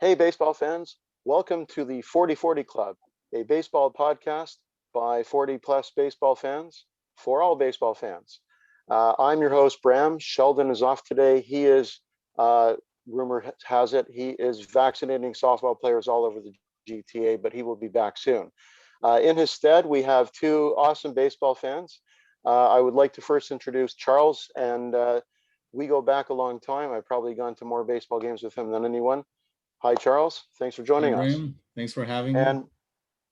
Hey, baseball fans, welcome to the 40/40 Club, a baseball podcast by 40 plus baseball fans for all baseball fans. I'm your host, Bram. Sheldon is off today. He is, rumor has it, he is vaccinating softball players all over the GTA, but he will be back soon. In his stead, we have two awesome baseball fans. I would like to first introduce Charles, and we go back a long time. I've probably gone to more baseball games with him than anyone. Hi, Charles. Thanks for Hey, joining us. Graham. Thanks for having me.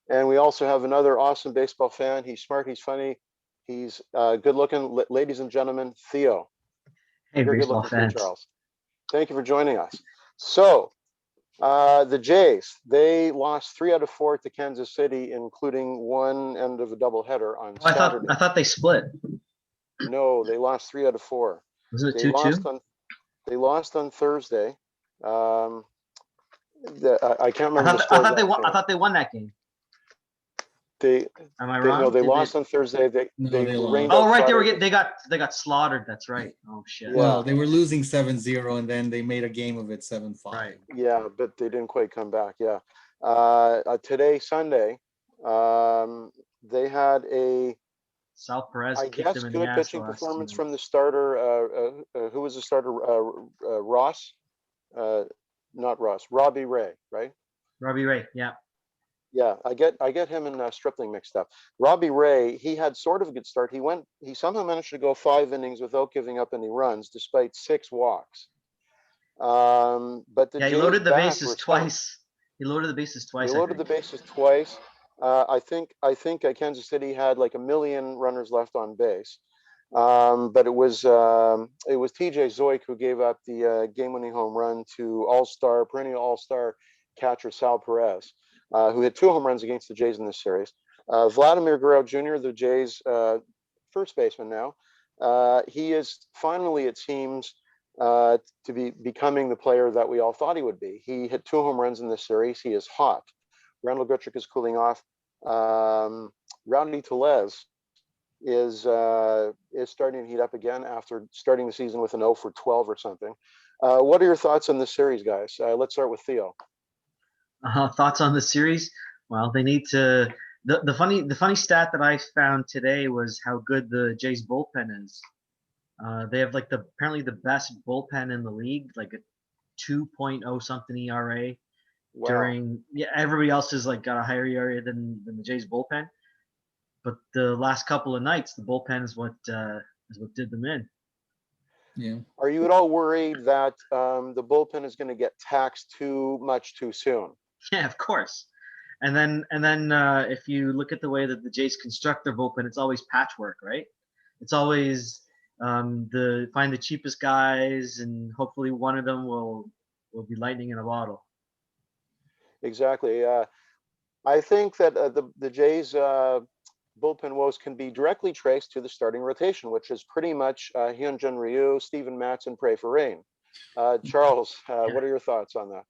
And we also have another awesome baseball fan. He's smart. He's funny. He's good looking. Ladies and gentlemen, Theo. Hey, You're good baseball looking too, fans. Charles. Thank you for joining us. So, the Jays, they lost 3 out of 4 to Kansas City, including one end of a doubleheader on Saturday. I thought they split. No, they lost 3 out of 4. Was it They 2-2? lost on Thursday. I can't remember the I score. thought they won that game. Am I wrong? No, they lost on Thursday. They lost. rained Oh, out right. Friday. They got slaughtered. That's right. Oh shit. Well, they were losing 7-0, and then they made a game of it 7-5. Right. Yeah, but they didn't quite come back. Yeah. Today, Sunday, they had a, Sal Perez I kicked guess, them in the good ass pitching last performance night. from the starter. Who was the starter? Ross. Not Ross. Robbie Ray, right? Robbie Ray. Yeah. Yeah, I get him and Stripling mixed up. Robbie Ray, he had sort of a good start. He somehow managed to go 5 innings without giving up any runs, despite 6 walks. But the Yeah, he Jays loaded the bats bases were twice. He loaded the bases twice. He loaded the bases twice. I think Kansas City had like a million runners left on base. But it was TJ Zoik who gave up the game-winning home run to perennial All-Star catcher Sal Perez, who hit 2 home runs against the Jays in this series. Vladimir Guerrero Jr., the Jays' first baseman now, he is finally, it seems, to be becoming the player that we all thought he would be. He hit 2 home runs in this series. He is hot. Randall Grichuk is cooling off. Rowdy Tellez is starting to heat up again after starting the season with an 0 for 12 or something. What are your thoughts on this series, guys? Let's start with Theo. Thoughts on the series? Well, they need to. The funny stat that I found today was how good the Jays bullpen is. They have apparently the best bullpen in the league, like a 2.0 something ERA. Wow. Everybody else has got a higher ERA than the Jays bullpen. But the last couple of nights, the bullpen is what did them in. Yeah. Are you at all worried that the bullpen is going to get taxed too much too soon? Yeah, of course. And then if you look at the way that the Jays construct their bullpen, it's always patchwork, right? It's always find the cheapest guys, and hopefully one of them will be lightning in a bottle. Exactly. I think that the Jays' bullpen woes can be directly traced to the starting rotation, which is pretty much Hyunjin Ryu, Steven Matz, and Pray for Rain. Charles, what are your thoughts on that?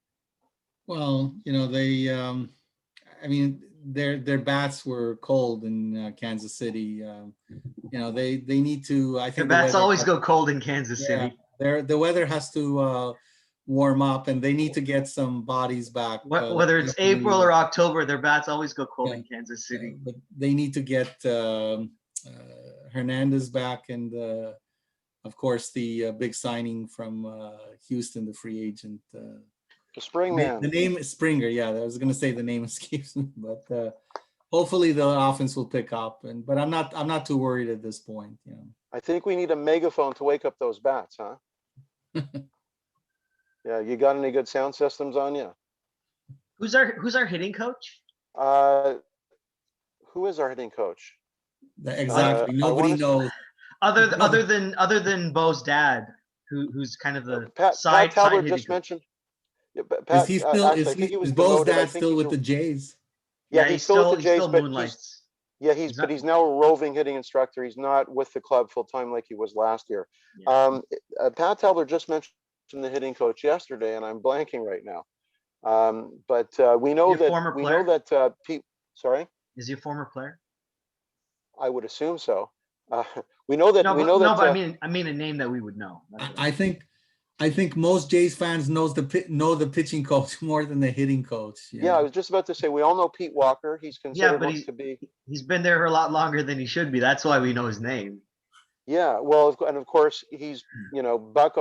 Well, they, their bats were cold in Kansas City. They need to. I think their bats always go cold in Kansas City. The weather has to warm up, and they need to get some bodies back. Whether it's April or October, their bats always go cold in Kansas City. But they need to get Hernandez back, and of course the big signing from Houston, the free agent. The Springman. The name is Springer. Yeah, I was going to say the name escapes me, but hopefully the offense will pick up. But I'm not too worried at this point. I think we need a megaphone to wake up those bats, huh? Yeah, you got any good sound systems on you? Who's our hitting coach? Who is our hitting coach? Exactly. Nobody knows. Other than Bo's dad, who's kind of the Pat Talbert just mentioned. Yeah, is he still? Is Bo's dad still with the Jays? Yeah, he's still with the Jays, but moonlights. he's now a roving hitting instructor. He's not with the club full time like he was last year. Yeah. Pat Talbert just mentioned the hitting coach yesterday, and I'm blanking right now. But we know that Pete. Sorry, is he a former player? I would assume so. We know that. No, but I mean a name that we would know. I think I think most Jays fans know the pitching coach more than the hitting coach. Yeah, I was just about to say, we all know Pete Walker. He's Yeah, considered but to be. he's been there a lot longer than he should be. That's why we know his name. Yeah, well, and of course, he's, Buck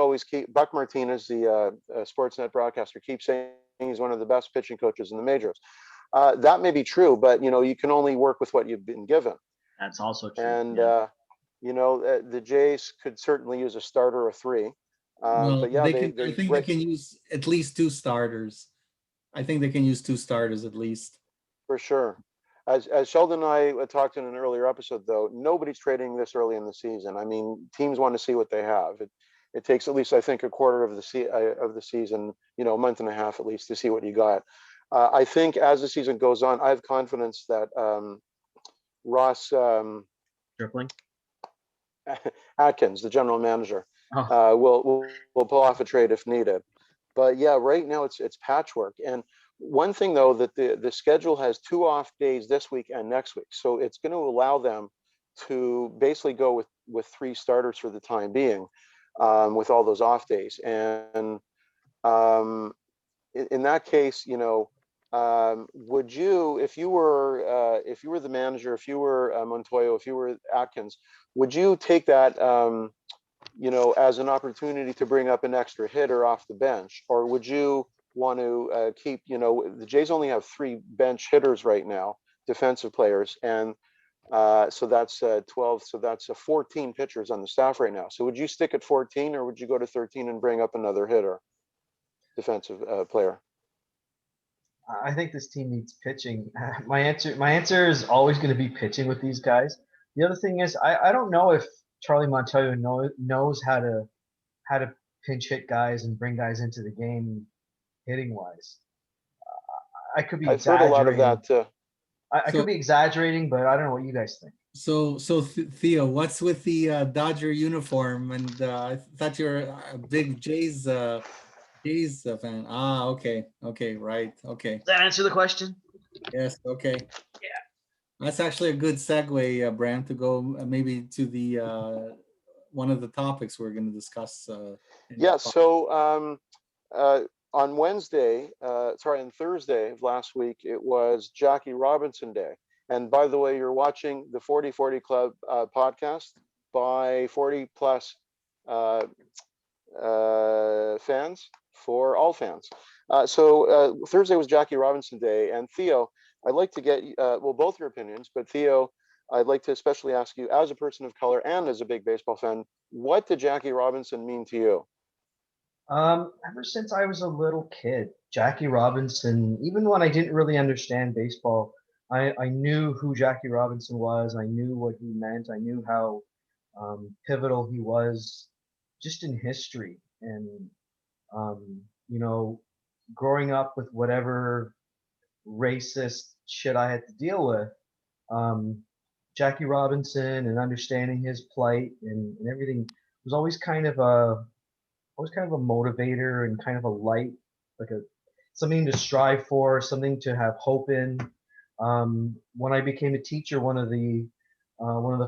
Martinez, the Sportsnet broadcaster, keeps saying he's one of the best pitching coaches in the majors. That may be true, but, you can only work with what you've been given. That's also true. And, Yeah. the Jays could certainly use a starter or three. Well, But yeah, they can. I think they can use at least two starters. I think they can use two starters at least. for sure. As Sheldon and I talked in an earlier episode, though, nobody's trading this early in the season. I mean, teams want to see what they have. It takes at least, I think, a quarter of the season, a month and a half at least, to see what you got. I think as the season goes on, I have confidence that Ross Tripling. Atkins, the general manager, Oh. will pull off a trade if needed. But yeah, right now it's patchwork. And one thing though, that the schedule has 2 off days this week and next week, so it's going to allow them to basically go with 3 starters for the time being, with all those off days. And in that case, would you, if you were the manager, if you were Montoyo, if you were Atkins, would you take that as an opportunity to bring up an extra hitter off the bench, or would you want to keep, the Jays only have 3 bench hitters right now, defensive players, and so that's 12, so that's 14 pitchers on the staff right now. So would you stick at 14, or would you go to 13 and bring up another hitter, defensive player? I think this team needs pitching. My answer is always going to be pitching with these guys. The other thing is, I don't know if Charlie Montoyo knows how to pinch hit guys and bring guys into the game hitting wise. I could be I've heard a lot of exaggerating. that. I could be exaggerating, but I don't know what you guys think. So Theo, what's with the Dodger uniform? And I thought you're a big Jays fan. Ah, okay, right, okay. Does that answer the question? Yes, okay. Yeah. That's actually a good segue, Bram, to go maybe to the one of the topics we're going to discuss. Yeah. So on Thursday of last week, it was Jackie Robinson Day. And by the way, you're watching the 40/40 Club podcast by 40 plus fans, for all fans. So Thursday was Jackie Robinson Day. And Theo, I'd like to get, both your opinions, but Theo, I'd like to especially ask you, as a person of color and as a big baseball fan, what did Jackie Robinson mean to you? Ever since I was a little kid, Jackie Robinson, even when I didn't really understand baseball, I knew who Jackie Robinson was. I knew what he meant. I knew how pivotal he was just in history. And, growing up with whatever racist shit I had to deal with, Jackie Robinson and understanding his plight and everything was always kind of a motivator and kind of a light, like something to strive for, something to have hope in. When I became a teacher, one of the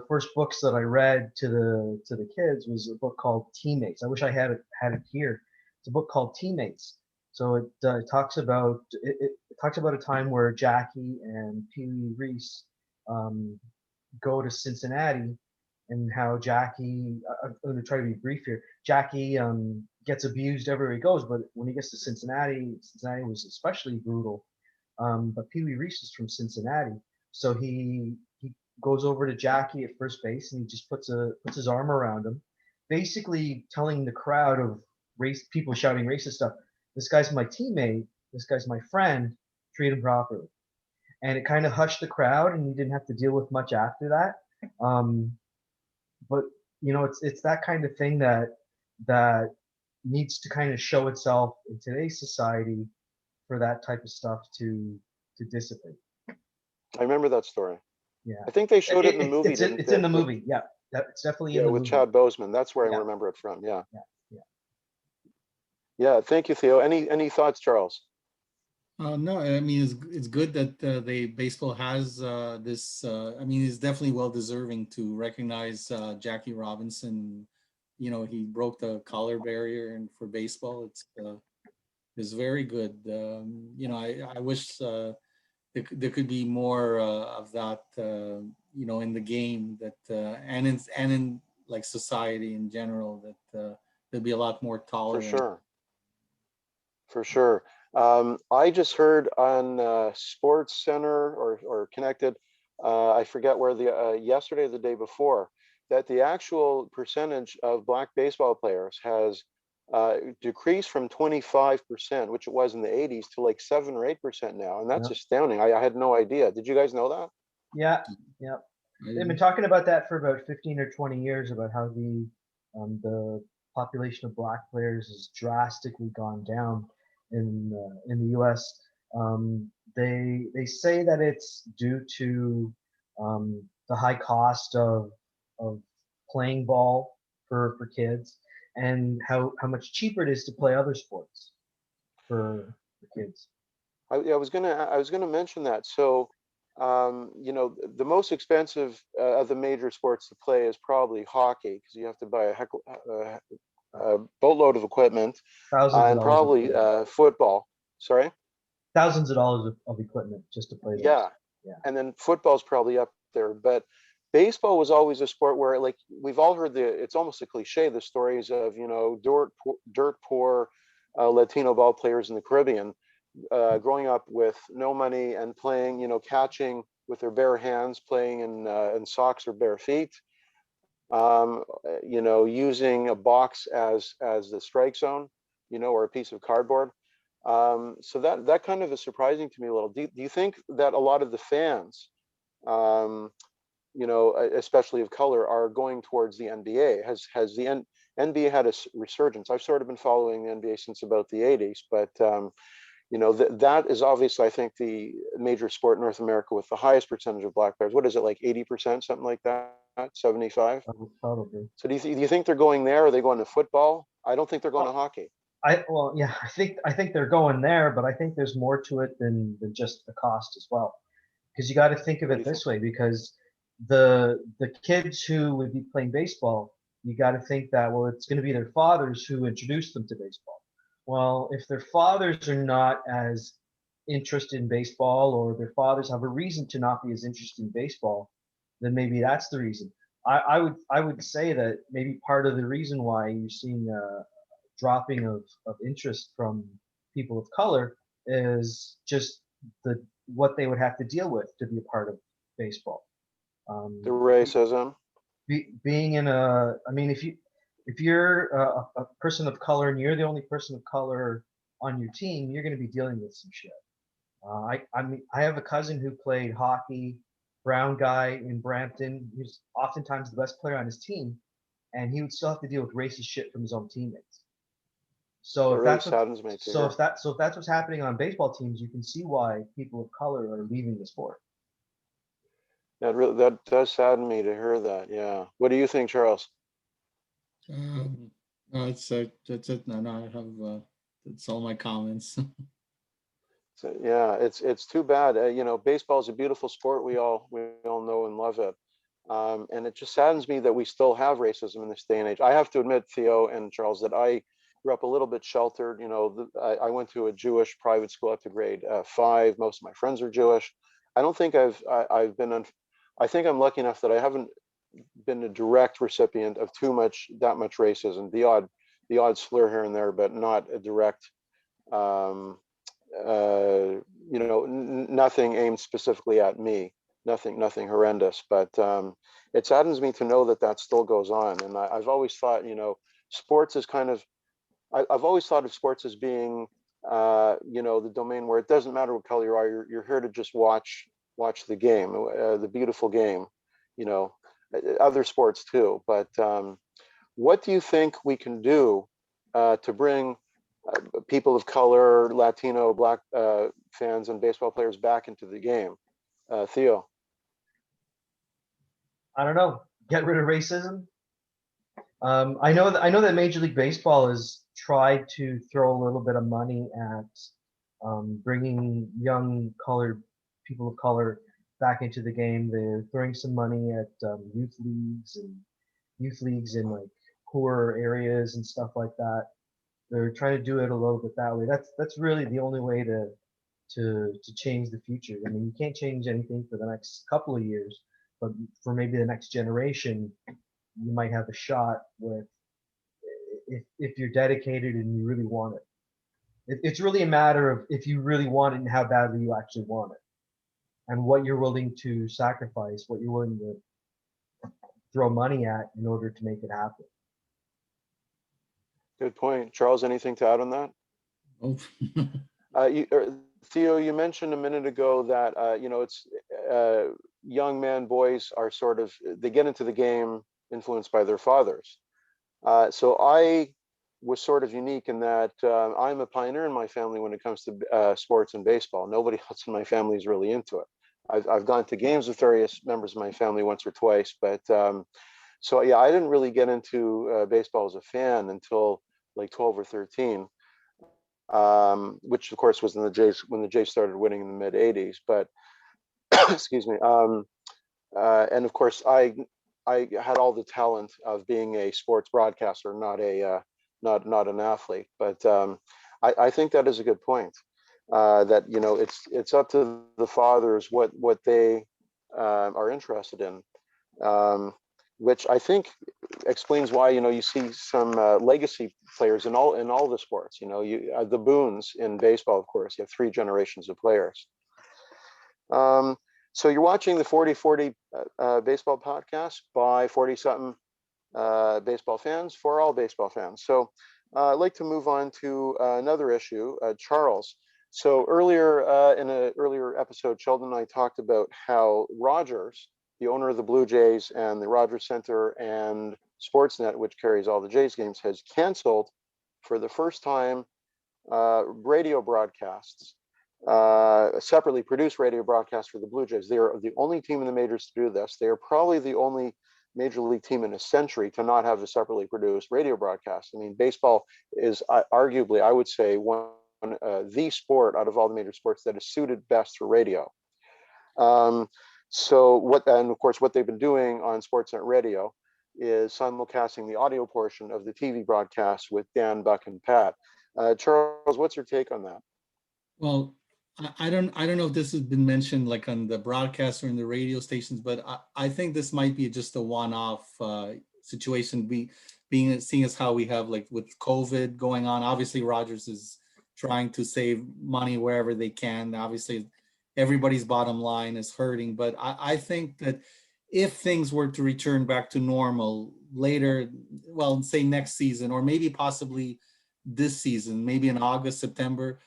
first books that I read to the kids was a book called Teammates. I wish I had it here. It's a book called Teammates. So it talks about a time where Jackie and Pee Wee Reese go to Cincinnati, and how Jackie, I'm going to try to be brief here. Jackie gets abused everywhere he goes, but when he gets to Cincinnati was especially brutal. But Pee Wee Reese is from Cincinnati, so he goes over to Jackie at first base and he just puts his arm around him, basically telling the crowd of people shouting racist stuff, "This guy's my teammate. This guy's my friend. Treat him properly." And it kind of hushed the crowd, and he didn't have to deal with much after that. But it's that kind of thing that needs to kind of show itself in today's society for that type of stuff to dissipate. I remember that story. Yeah, I think they showed it in the movie. It's in the movie. Yeah, it's definitely in the movie. With Chad Boseman. That's where I remember it from. Yeah. Yeah. Thank you, Theo. Any thoughts, Charles? No, I mean it's good that baseball has this. I mean, it's definitely well deserving to recognize Jackie Robinson. he broke the color barrier, and for baseball, it's very good. I wish there could be more of that, in the game, that and in like society in general, that there'd be a lot more For tolerance. sure. For sure. I just heard on Sports Center or Connected, I forget where yesterday or the day before, that the actual percentage of black baseball players has decreased from 25%, which it was in the 80s, to like 7 or 8% now. And that's Yeah. astounding. I had no idea. Did you guys know that? Yeah, yeah. They've been talking about that for about 15 or 20 years, about how the population of black players has drastically gone down in the U.S. They say that it's due to the high cost of playing ball for kids, and how much cheaper it is to play other sports for kids. I was gonna mention that. So, the most expensive of the major sports to play is probably hockey, because you have to buy a boatload of equipment, Thousands of and dollars of probably equipment. football. Sorry. Thousands of dollars of equipment just to play those. Yeah, Yeah. and then football's probably up there, but baseball was always a sport where, like, we've all heard it's almost a cliche, the stories of dirt poor Latino ball players in the Caribbean, growing up with no money and playing, catching with their bare hands, playing in socks or bare feet, using a box as the strike zone, or a piece of cardboard. So that kind of is surprising to me a little. Do you think that a lot of the fans, especially of color, are going towards the NBA? Has the NBA had a resurgence? I've sort of been following the NBA since about the 80s, but that is obviously, I think, the major sport in North America with the highest percentage of black players. What is it, like 80%, something like that? 75? Probably. So do you think they're going there? Are they going to football? I don't think they're going to hockey. Yeah, I think they're going there, but I think there's more to it than just the cost as well. Because you got to think of What do it you this think? way, because the kids who would be playing baseball, you got to think that, well, it's going to be their fathers who introduced them to baseball. Well, if their fathers are not as interested in baseball, or their fathers have a reason to not be as interested in baseball, then maybe that's the reason. I would say that maybe part of the reason why you're seeing dropping of interest from people of color is just what they would have to deal with to be a part of baseball. The racism. Being in I mean, if you're a person of color and you're the only person of color on your team, you're going to be dealing with some shit. I mean, I have a cousin who played hockey, brown guy in Brampton. He was oftentimes the best player on his team, and he would still have to deal with racist shit from his own teammates. So It if really that's saddens me to hear. if that's what's happening on baseball teams, you can see why people of color are leaving the sport. That does sadden me to hear that. Yeah. What do you think, Charles? No, that's it. No, I have that's all my comments. So, yeah, it's too bad. Baseball is a beautiful sport. We all know and love it. And it just saddens me that we still have racism in this day and age. I have to admit, Theo and Charles, that I grew up a little bit sheltered. I went to a Jewish private school up to grade 5. Most of my friends are Jewish. I don't think I've been. I think I'm lucky enough that I haven't been a direct recipient of that much racism. The odd slur here and there, but not a direct. Um, Nothing aimed specifically at me, nothing horrendous, but it saddens me to know that still goes on. And I've always thought, sports is kind of, I've always thought of sports as being, the domain where it doesn't matter what color you are, you're here to just watch the game, the beautiful game, other sports too. But what do you think we can do to bring people of color, Latino, Black fans, and baseball players back into the game? Theo. I don't know. Get rid of racism. I know that Major League Baseball has tried to throw a little bit of money at bringing young people of color back into the game. They're throwing some money at youth leagues and like poorer areas and stuff like that. They're trying to do it a little bit that way. That's really the only way to change the future. I mean, you can't change anything for the next couple of years, but for maybe the next generation, you might have a shot with if you're dedicated and you really want it. It's really a matter of if you really want it and how badly you actually want it, and what you're willing to sacrifice, what you're willing to throw money at in order to make it happen. Good point. Charles, anything to add on that? Oh. Theo, you mentioned a minute ago that it's young men, boys are they get into the game influenced by their fathers. So I was sort of unique in that I'm a pioneer in my family when it comes to sports and baseball. Nobody else in my family is really into it. I've gone to games with various members of my family once or twice, but so yeah, I didn't really get into baseball as a fan until like 12 or 13. Which of course was when the Jays started winning in the mid 80s. But excuse me. And of course, I had all the talent of being a sports broadcaster, not an athlete. But I think that is a good point. That it's up to the fathers what they are interested in. Which I think explains why you see some legacy players in all the sports. The Boones in baseball, of course, you have 3 generations of players. So you're watching the 40/40 baseball podcast by 40-something baseball fans for all baseball fans. So I'd like to move on to another issue, Charles. So earlier in an earlier episode, Sheldon and I talked about how Rogers, the owner of the Blue Jays and the Rogers Center and Sportsnet, which carries all the Jays games, has canceled for the first time radio broadcasts, separately produced radio broadcasts for the Blue Jays. They are the only team in the majors to do this. They are probably the only major league team in a century to not have a separately produced radio broadcast. I mean, baseball is arguably, I would say, the sport out of all the major sports that is suited best for radio. And of course, what they've been doing on Sportsnet Radio is simulcasting the audio portion of the TV broadcast with Dan, Buck, and Pat. Charles, what's your take on that? Well, I don't know if this has been mentioned like on the broadcast or in the radio stations, but I think this might be just a one-off situation. Seeing as how we have like with COVID going on, obviously Rogers is trying to save money wherever they can. Obviously, everybody's bottom line is hurting, but I think that if things were to return back to normal later, well, say next season, or maybe possibly this season, maybe in August, September,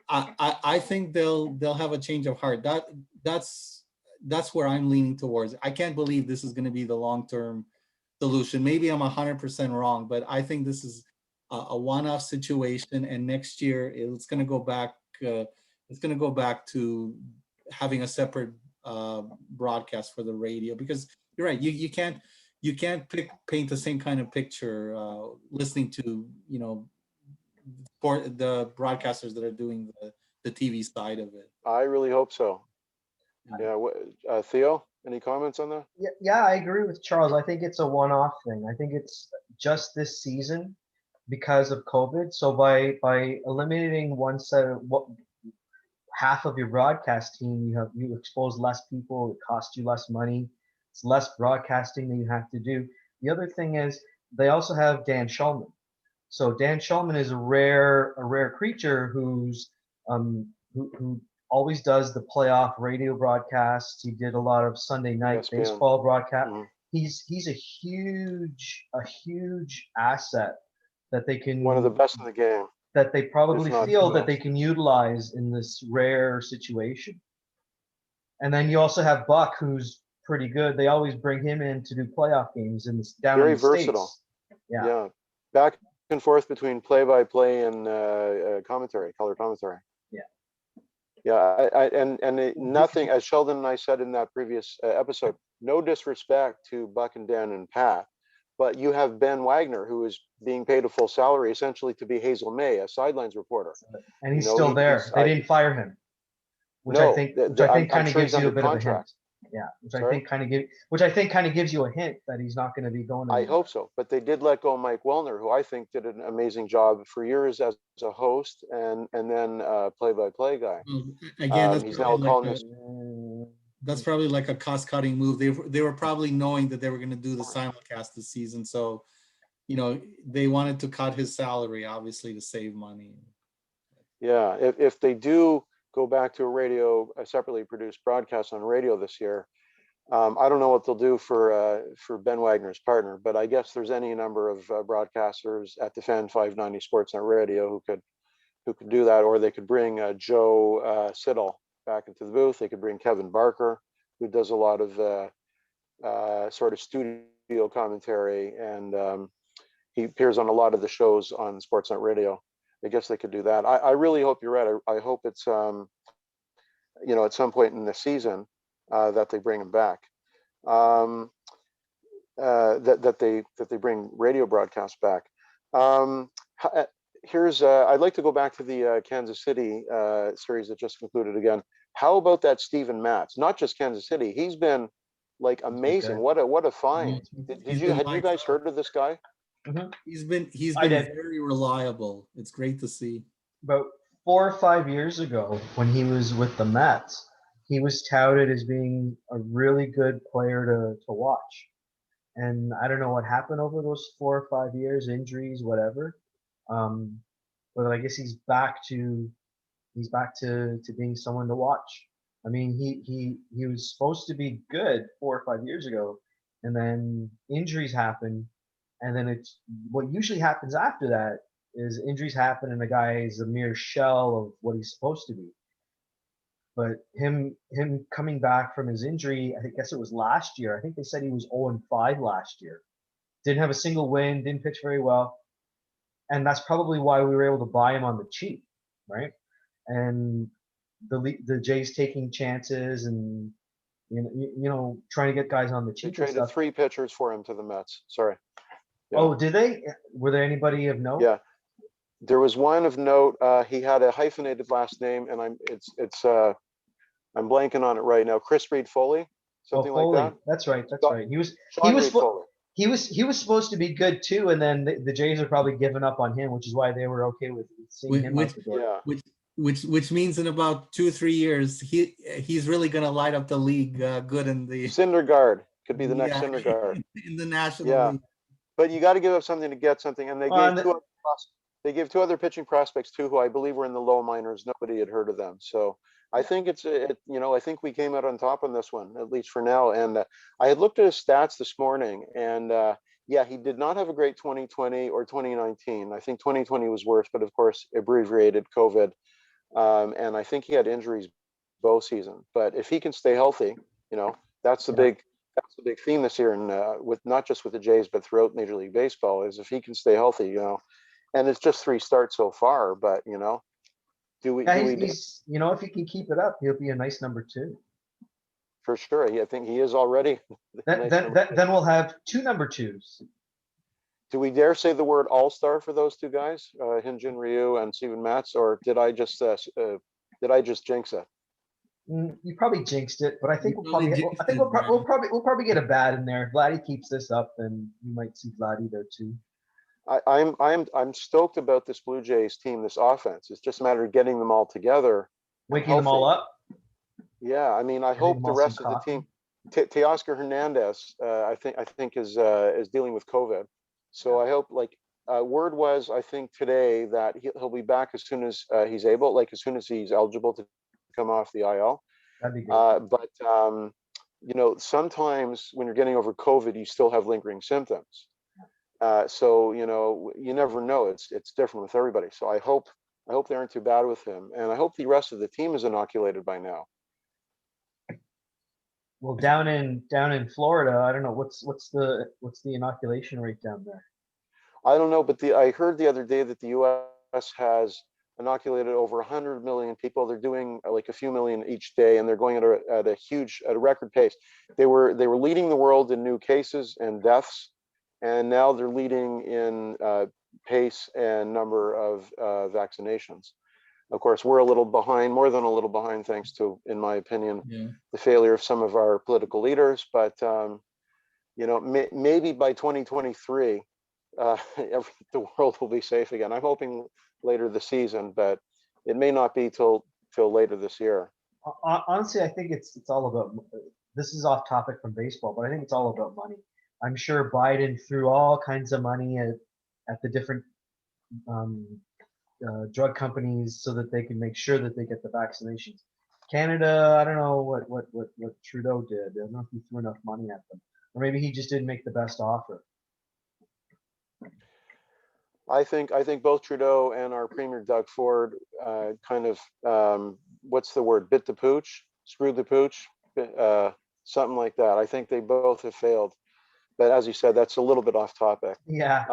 I think they'll have a change of heart. That's where I'm leaning towards. I can't believe this is going to be the long-term solution. Maybe I'm 100% wrong, but I think this is a one-off situation, and next year it's going to go back. It's going to go back to having a separate broadcast for the radio, because you're right. You can't paint the same kind of picture listening to for the broadcasters that are doing the TV side of it. I really hope so. Yeah. Theo, any comments on that? Yeah, I agree with Charles. I think it's a one-off thing. I think it's just this season because of COVID. So by eliminating one set of half of your broadcast team, you expose less people. It costs you less money. It's less broadcasting that you have to do. The other thing is they also have Dan Shulman. So Dan Shulman is a rare creature who always does the playoff radio broadcasts. He did a lot of Sunday night baseball broadcasts. Mm-hmm. He's a huge asset that they can, one of the best in the game, that they probably feel that they can utilize in this rare situation. And then you also have Buck, who's pretty good. They always bring him in to do playoff games down in the versatile States. Yeah. Back and forth between play-by-play and color commentary. Nothing, as Sheldon and I said in that previous episode, no disrespect to Buck and Dan and Pat, but you have Ben Wagner, who is being paid a full salary essentially to be Hazel May, a sidelines reporter, and he's still there. They didn't fire him, which I think kind of gives you a bit of a hint. Yeah, which I Sorry? think kind of gives you a hint that he's not going to be going I anywhere. hope so. But they did let go Mike Wellner, who I think did an amazing job for years as a host and then play-by-play guy. Well, again, He's now a columnist. that's probably like a cost-cutting move. They were probably knowing that they were going to do the simulcast this season, so they wanted to cut his salary, obviously, to save money. Yeah, if they do go back to a separately produced broadcast on radio this year, I don't know what they'll do for Ben Wagner's partner, but I guess there's any number of broadcasters at the Fan 590 Sportsnet Radio who could do that, or they could bring Joe Siddall back into the booth. They could bring Kevin Barker, who does a lot of sort of studio commentary, and he appears on a lot of the shows on Sportsnet Radio. I guess they could do that. I really hope you're right. I hope it's at some point in the season that they bring him back. Um, that they bring radio broadcasts back. Um, I'd like to go back to the Kansas City series that just concluded again. How about that Steven Matz? Not just Kansas City. He's been like amazing. What a find. Had you guys heard of this guy? Mm-hmm. He's been I did. very reliable. It's great to see. About 4 or 5 years ago, when he was with the Mets, he was touted as being a really good player to watch. And I don't know what happened over those 4 or 5 years, injuries, whatever. But I guess he's back to being someone to watch. I mean, he was supposed to be good 4 or 5 years ago, and then injuries happen, and then it's what usually happens after that is injuries happen and the guy is a mere shell of what he's supposed to be. But him coming back from his injury, I guess it was last year. I think they said he was 0-5 last year. Didn't have a single win, didn't pitch very well. And that's probably why we were able to buy him on the cheap, right? And the Jays taking chances and trying to get guys on the They cheap and traded stuff. 3 pitchers for him to the Mets. Sorry. Yeah. Oh, did they? Were there anybody of note? Yeah, there was one of note. He had a hyphenated last name, and I'm blanking on it right now. Chris Reed Foley, something Foley. like that. That's right. That's right. He was Foley. he was supposed to be good too, and then the Jays are probably giving up on him, which is why they were okay with seeing him out the door. Yeah. Which means in about 2 or 3 years he's really going to light up the league good in the Syndergaard could be the next Syndergaard in the National League. But you got to give up something to get something, and they gave 2 other pitching prospects too, who I believe were in the low minors. Nobody had heard of them, so I think I think we came out on top on this one, at least for now. And I had looked at his stats this morning, and he did not have a great 2020 or 2019. I think 2020 was worse, but of course abbreviated COVID, and I think he had injuries both seasons. But if he can stay healthy, that's the big theme this year, and with not just with the Jays but throughout Major League Baseball, is if he can stay healthy, and it's just 3 starts so far, but if he can keep it up, he'll be a nice number 2. For sure. I think he is already. Then we'll have 2 number 2s. Do we dare say the word all-star for those 2 guys, Hyun-Jin Ryu and Steven Matz, or did I just jinx it? You probably jinxed it, but I think we'll probably get a bat in there. If Vladdy keeps this up, then you might see Vladdy there too. I'm stoked about this Blue Jays team, this offense. It's just a matter of getting them all together, waking them all up. Yeah, I mean, I hope the rest of the team. Teoscar Hernandez, I think is dealing with COVID, so I hope word was, I think today, that he'll be back as soon as he's able, as soon as he's eligible to come off the IL. That'd be good. But sometimes when you're getting over COVID, you still have lingering symptoms. So you never know. It's different with everybody. So I hope they aren't too bad with him, and I hope the rest of the team is inoculated by now. Well, down in Florida, I don't know what's the inoculation rate down there. I don't know, but I heard the other day that the U.S. has inoculated over 100 million people. They're doing a few million each day, and they're going at a record pace. They were leading the world in new cases and deaths, and now they're leading in pace and number of vaccinations. Of course, we're a little behind, more than a little behind, thanks to, in my opinion, Yeah. the failure of some of our political leaders. But maybe by 2023, the world will be safe again. I'm hoping later this season, but it may not be till later this year. Honestly, I think it's all about. This is off topic from baseball, but I think it's all about money. I'm sure Biden threw all kinds of money at the different um, drug companies so that they can make sure that they get the vaccinations. Canada, I don't know what Trudeau did. I don't know if he threw enough money at them, or maybe he just didn't make the best offer. I think both Trudeau and our Premier Doug Ford kind of what's the word? Bit the pooch, screwed the pooch, something like that. I think they both have failed. But as you said, that's a little bit off topic. Yeah.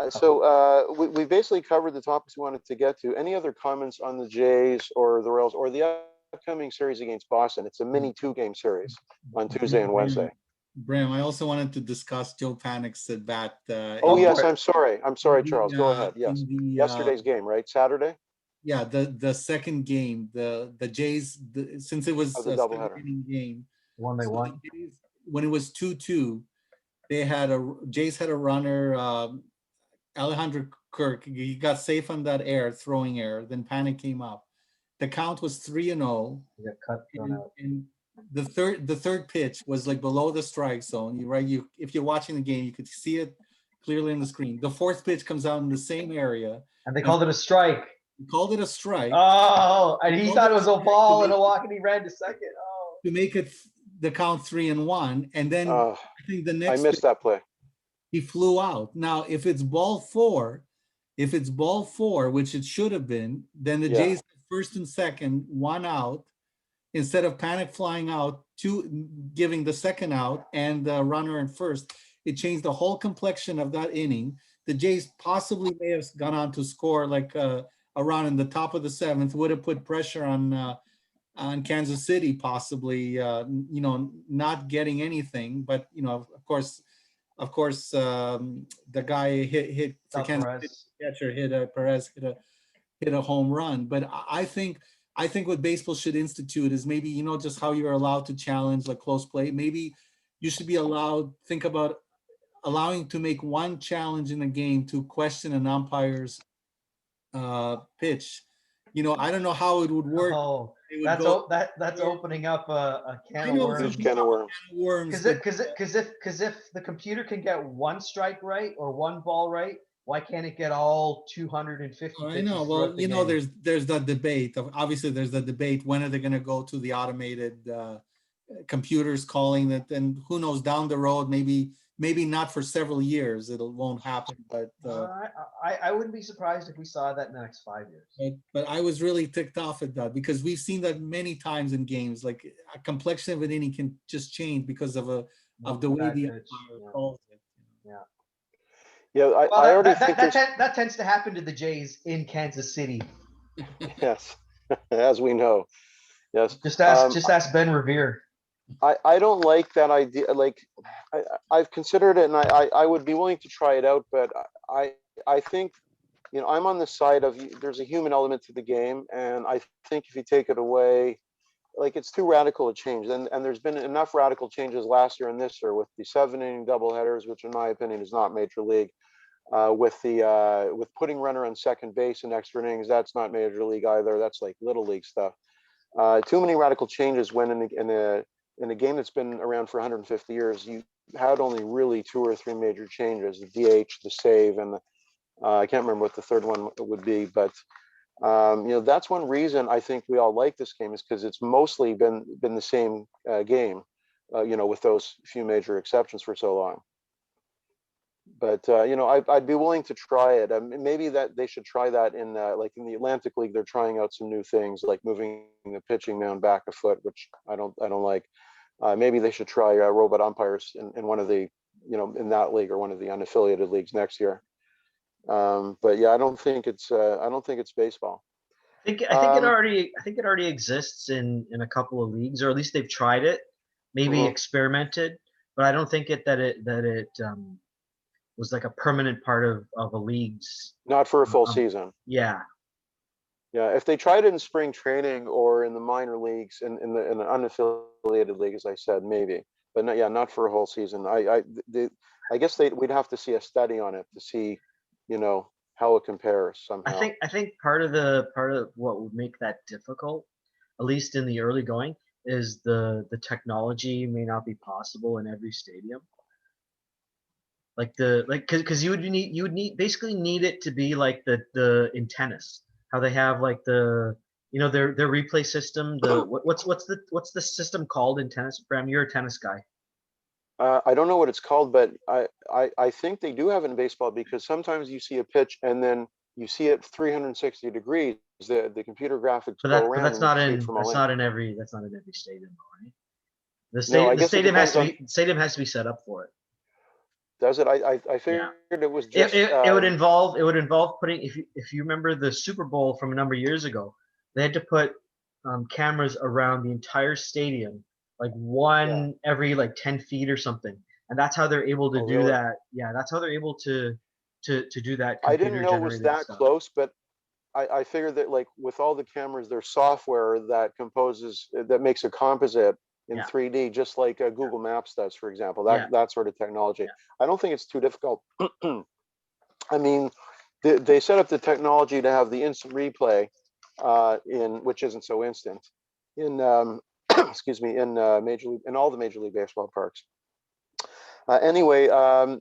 So we basically covered the topics we wanted to get to. Any other comments on the Jays or the Royals or the upcoming series against Boston? It's a mini 2-game series on Tuesday and Wednesday. Bram, I also wanted to discuss Joe Panik's at bat. Oh yes, I'm sorry, Charles. Go ahead. Yes, yesterday's game, right? Saturday. Yeah, the second game, the Jays, since it was the a doubleheader game, One they won. When it was 2-2, Jays had a runner, Alejandro Kirk. He got safe on that throwing error. Then Panik came up. The count was 3-0. He got cut. And the third pitch was like below the strike zone. If you're watching the game, you could see it clearly on the screen. The fourth pitch comes out in the same area, and they called it a strike. Called it a strike. Oh, and he thought it was a ball and a walk, and he ran to second. Oh, to make it the count 3-1, and then I think the next. I missed that play. He flew out. Now, if it's ball four, which it should have been, then the Jays first and second, 1 out. Instead of Panik flying out, giving the second out and the runner in first, it changed the whole complexion of that inning. The Jays possibly may have gone on to score like around in the top of the 7th, would have put pressure on Kansas City, possibly, not getting anything. But of course, the guy hit for Kansas City catcher Perez hit a home run. But I think what baseball should institute is maybe, just how you're allowed to challenge like close play. Maybe you should be think about allowing to make one challenge in a game to question an umpire's pitch. I don't know how it would work. Oh, that's opening up a can of worms. Can of worms. Because if the computer can get one strike right or one ball right, why can't it get all 250? I know. Well, there's that debate. Obviously, there's the debate. When are they going to go to the automated computers calling that? And who knows, down the road, maybe not for several years, it won't happen. But I wouldn't be surprised if we saw that in the next 5 years. But I was really ticked off at that because we've seen that many times in games. Like a complexion of an inning can just change because of the way the umpire calls it. Yeah. Yeah, I already think that tends to happen to the Jays in Kansas City. Yes, as we know. Yes. Just ask Ben Revere. I don't like that idea. Like I've considered it, and I would be willing to try it out. But I think, I'm on the side of there's a human element to the game, and I think if you take it away, like it's too radical a change. And there's been enough radical changes last year and this year with the 7-inning doubleheaders, which in my opinion is not major league. With putting runner on second base in extra innings, that's not major league either. That's like little league stuff. Too many radical changes when in a game that's been around for 150 years, you had only really 2 or 3 major changes: the DH, the save, and I can't remember what the third one would be. But that's one reason I think we all like this game, is because it's mostly been the same game, with those few major exceptions for so long. But I'd be willing to try it. Maybe that they should try that in like in the Atlantic League. They're trying out some new things, like moving the pitching mound back a foot, which I don't like. Maybe they should try robot umpires in one of the in that league or one of the unaffiliated leagues next year. But yeah, I don't think it's baseball. I think it already exists in a couple of leagues, or at least they've tried it, maybe experimented. But I don't think that it was like a permanent part of a league's. Not for a full season. Yeah. Yeah, if they tried it in spring training or in the minor leagues, in an unaffiliated league, as I said, maybe, but not, yeah, not for a whole season. I guess we'd have to see a study on it to see, how it compares somehow. I think part of what would make that difficult, at least in the early going, is the technology may not be possible in every stadium. Because you would need basically need it to be like the in tennis, how they have like their replay system. What's the system called in tennis? Bram, you're a tennis guy. I don't know what it's called, but I think they do have it in baseball because sometimes you see a pitch and then you see it 360 degrees. The computer graphics go But around and you can see it from all angles. that's not in every stadium, though, right? No, I The guess it stadium has depends to on, be stadium has to be set up for it. does it? I Yeah. figured it was just, It would involve putting if you remember the Super Bowl from a number of years ago, they had to put cameras around the entire stadium, like yeah. one every like 10 feet or something, and that's how they're able to Oh, do really? that. Yeah, that's how they're able to do that I didn't computer know it was generated that stuff. close, but I figured that like with all the cameras, there's software that makes a composite in Yeah, 3D, just like yeah, Google Maps does, for example. yeah, That sort of technology. yeah. I don't think it's too difficult. I mean, they set up the technology to have the instant replay in which isn't so instant in excuse me in major league in all the Major League Baseball parks. Anyway,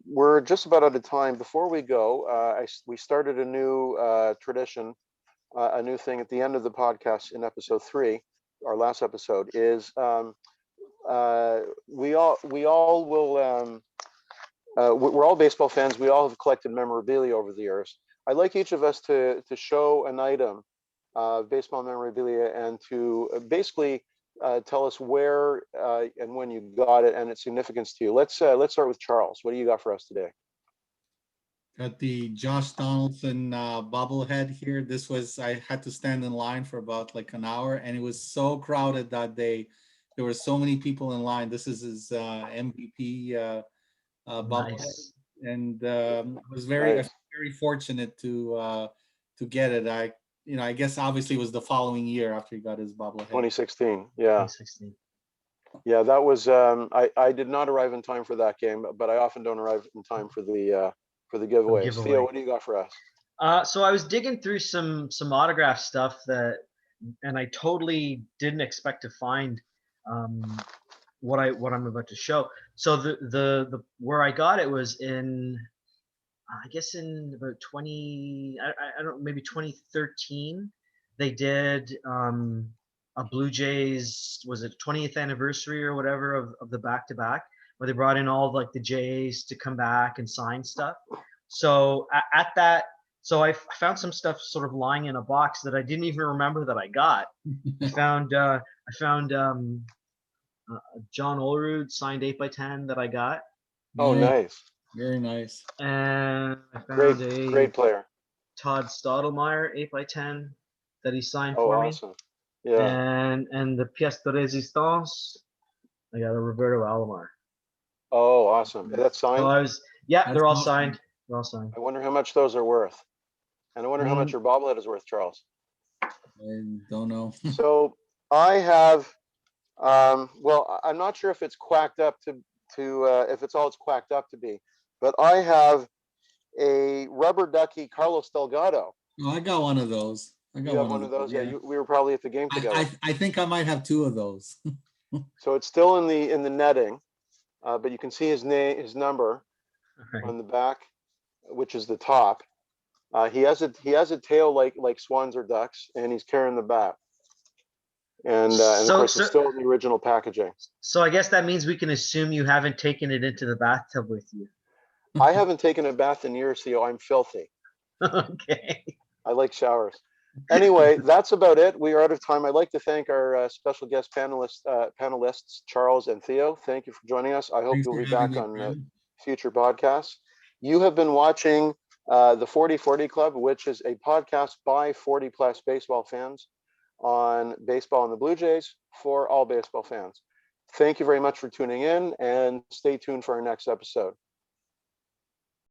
we're just about out of time. Before we go, we started a new tradition, a new thing at the end of the podcast in episode 3. Our last episode is we all will. We're all baseball fans. We all have collected memorabilia over the years. I'd like each of us to show an item of baseball memorabilia and to basically tell us where and when you got it and its significance to you. Let's start with Charles. What do you got for us today? Got the Josh Donaldson bobblehead here. I had to stand in line for about like an hour, and it was so crowded that day. There were so many people in line. This is his MVP bobblehead, Nice. and I was Nice. very fortunate to get it. I guess obviously it was the following year after he got his bobblehead. 2016. Yeah. 2016. Yeah, that was I did not arrive in time for that game, but I often don't arrive in time for the For the giveaways. Theo, giveaway. what do you got for us? So I was digging through some autograph stuff and I totally didn't expect to find um, what I'm about to show. So the where I got it was in I guess in about 20 I don't know, maybe 2013 they did a Blue Jays, was it 20th anniversary or whatever of the back to back, where they brought in all of, like the Jays to come back and sign stuff. So at that, so found some stuff sort of lying in a box that I didn't even remember that I got. I found John Olerud signed 8x10 that I got, Oh, Nice, nice. very nice. and I Great, found a great player. Todd Stottlemyre 8x10 that he signed Oh, for me, awesome. Yeah. and the pièce de résistance I got a Roberto Alomar. Oh, awesome. That's So signed. yeah, That's they're all awesome. signed. They're all signed. I wonder how much those are worth. And I I wonder how much mean, your bobblehead is worth, Charles. I don't know. So I have, well, I'm not sure if it's quacked up to if it's all it's quacked up to be, but I have a rubber ducky Carlos Delgado. Oh, I got one of those. I got You have one one of of those. those? Yeah, Yeah. we were probably at the game together. I think I might have two of those. So it's still in the netting, but you can see his number right. on the back, which is the top. He has a tail like swans or ducks, and he's carrying the bat. And of So course it's still in the original packaging. so I guess that means we can assume you haven't taken it into the bathtub with you. I haven't taken a bath in years, Theo. I'm filthy. Okay. I like showers. Anyway, that's about it. We are out of time. I'd like to thank our special guest panelists, Charles and Theo. Thank you for joining us. I hope Thanks you'll for be having back me, on Graham. future podcasts. You have been watching the 40/40 Club, which is a podcast by 40 plus baseball fans on baseball and the Blue Jays for all baseball fans. Thank you very much for tuning in, and stay tuned for our next episode.